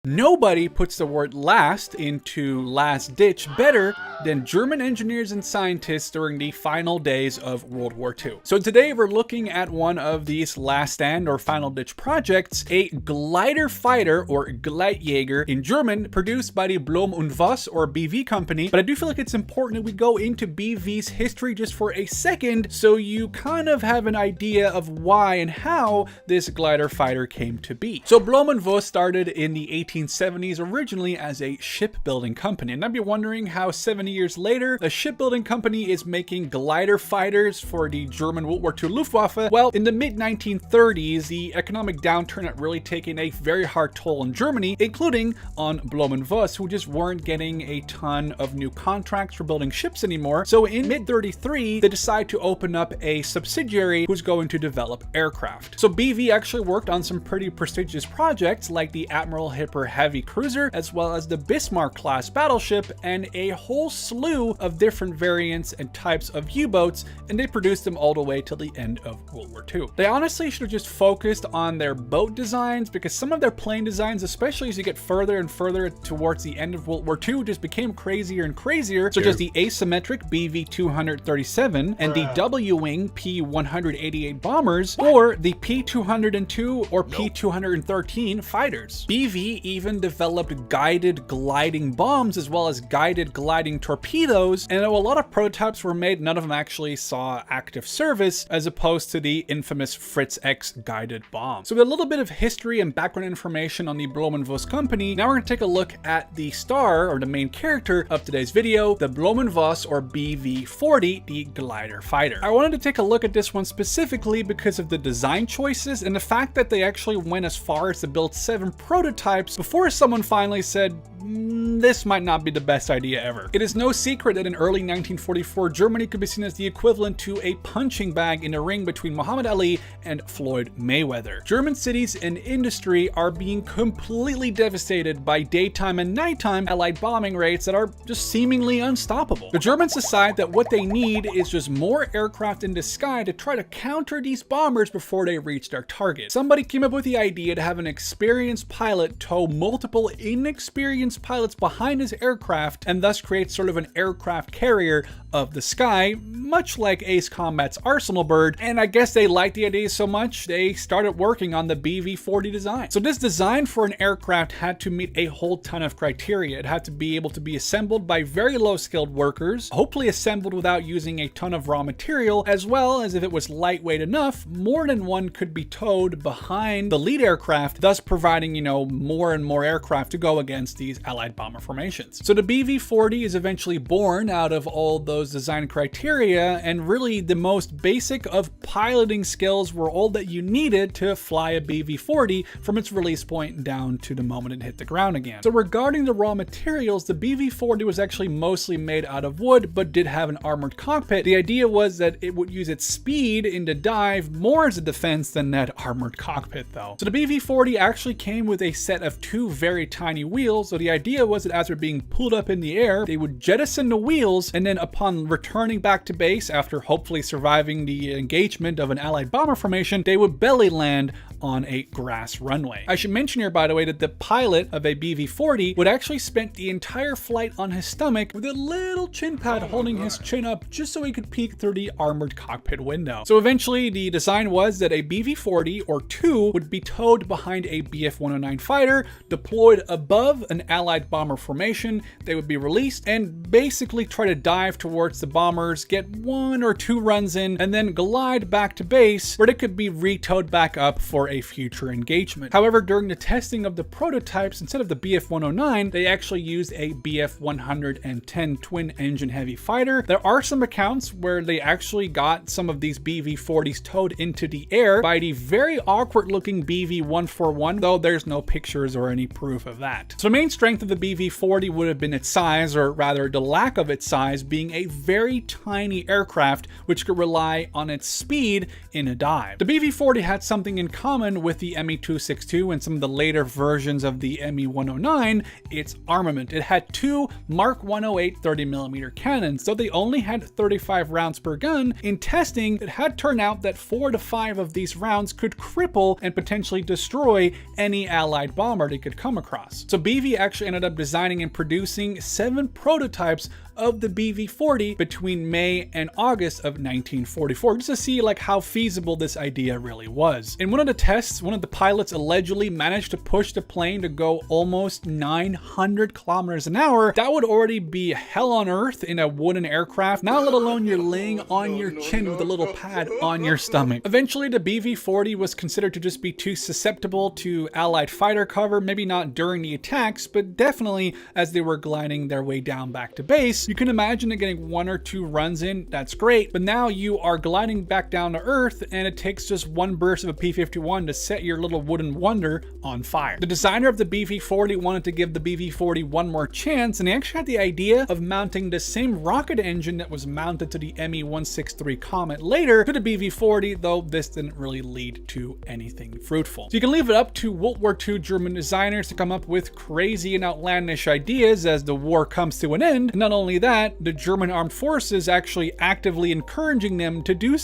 Nobody puts the word last into last ditch better than German engineers and scientists during the final days of World War II. So today we're looking at one of these last stand or final ditch projects, a glider fighter or Gleitjäger in German, produced by the Blohm Voss or BV company. But I do feel like it's important that we go into BV's history just for a second so you kind of have an idea of why and how this glider fighter came to be. So Blohm Voss started in the 1870s originally as a shipbuilding company, and I'd be wondering how 70 years later a shipbuilding company is making glider fighters for the German World War II Luftwaffe. Well, in the mid-1930s, the economic downturn had really taken a very hard toll on Germany, including on Blohm Voss, who just weren't getting a ton of new contracts for building ships anymore. So in mid-33, they decide to open up a subsidiary who's going to develop aircraft. So BV actually worked on some pretty prestigious projects like the Admiral Hipper heavy cruiser, as well as the Bismarck class battleship, and a whole slew of different variants and types of U-boats, and they produced them all the way till the end of World War II. They honestly should have just focused on their boat designs, because some of their plane designs, especially as you get further and further towards the end of World War II, just became crazier and crazier, such as the asymmetric BV-237 and the W-wing P-188 bombers, or the P-202 or P-213 fighters. BV even developed guided gliding bombs as well as guided gliding torpedoes, and though a lot of prototypes were made, none of them actually saw active service, as opposed to the infamous Fritz X guided bomb. So with a little bit of history and background information on the Blohm Voss company, now we're going to take a look at the star or the main character of today's video, the Blohm Voss or BV-40, the glider fighter. I wanted to take a look at this one specifically because of the design choices and the fact that they actually went as far as to build 7 prototypes before someone finally said, this might not be the best idea ever. It is no secret that in early 1944, Germany could be seen as the equivalent to a punching bag in a ring between Muhammad Ali and Floyd Mayweather. German cities and industry are being completely devastated by daytime and nighttime Allied bombing rates that are just seemingly unstoppable. The Germans decide that what they need is just more aircraft in the sky to try to counter these bombers before they reach their target. Somebody came up with the idea to have an experienced pilot tow multiple inexperienced pilots behind his aircraft and thus create sort of an aircraft carrier of the sky, much like Ace Combat's Arsenal Bird. And I guess they liked the idea so much they started working on the BV-40 design. So this design for an aircraft had to meet a whole ton of criteria. It had to be able to be assembled by very low skilled workers, hopefully assembled without using a ton of raw material, as well as if it was lightweight enough, more than one could be towed behind the lead aircraft, thus providing, more and more aircraft to go against these Allied bomber formations. So the BV-40 is eventually born out of all those design criteria, and really the most basic of piloting skills were all that you needed to fly a BV-40 from its release point down to the moment it hit the ground again. So regarding the raw materials, the BV-40 was actually mostly made out of wood, but did have an armored cockpit. The idea was that it would use its speed in the dive more as a defense than that armored cockpit though. So the BV-40 actually came with a set of 2 very tiny wheels. So the idea was that as they're being pulled up in the air, they would jettison the wheels, and then upon returning back to base after hopefully surviving the engagement of an Allied bomber formation, they would belly land on a grass runway. I should mention here, by the way, that the pilot of a BV-40 would actually spend the entire flight on his stomach with a little chin pad holding his chin up just so he could peek through the armored cockpit window. So eventually the design was that a BV-40 or 2 would be towed behind a Bf-109 fighter, deployed above an Allied bomber formation. They would be released and basically try to dive towards the bombers, get 1 or 2 runs in, and then glide back to base where they could be re-towed back up for a future engagement. However, during the testing of the prototypes, instead of the Bf-109, they actually used a Bf-110 twin-engine heavy fighter. There are some accounts where they actually got some of these BV-40s towed into the air by the very awkward-looking BV-141, though there's no pictures or any proof of that. So the main strength of the BV-40 would have been its size, or rather the lack of its size, being a very tiny aircraft which could rely on its speed in a dive. The BV-40 had something in common common with the Me-262 and some of the later versions of the Me-109, its armament. It had two Mark 108 30mm cannons, though they only had 35 rounds per gun. In testing, it had turned out that 4 to 5 of these rounds could cripple and potentially destroy any Allied bomber they could come across. So BV actually ended up designing and producing 7 prototypes of the BV-40 between May and August of 1944, just to see like how feasible this idea really was. In one of the tests, one of the pilots allegedly managed to push the plane to go almost 900 kilometers an hour. That would already be hell on earth in a wooden aircraft, not let alone you're laying on your chin with a little pad on your stomach. Eventually, the BV-40 was considered to just be too susceptible to Allied fighter cover, maybe not during the attacks, but definitely as they were gliding their way down back to base. You can imagine it getting 1 or 2 runs in, that's great, but now you are gliding back down to earth and it takes just one burst of a P-51 to set your little wooden wonder on fire. The designer of the BV-40 wanted to give the BV-40 one more chance, and he actually had the idea of mounting the same rocket engine that was mounted to the Me-163 Comet later to the BV-40, though this didn't really lead to anything fruitful. So you can leave it up to World War II German designers to come up with crazy and outlandish ideas as the war comes to an end. And not only that, the German armed forces actually actively encouraging them to do so.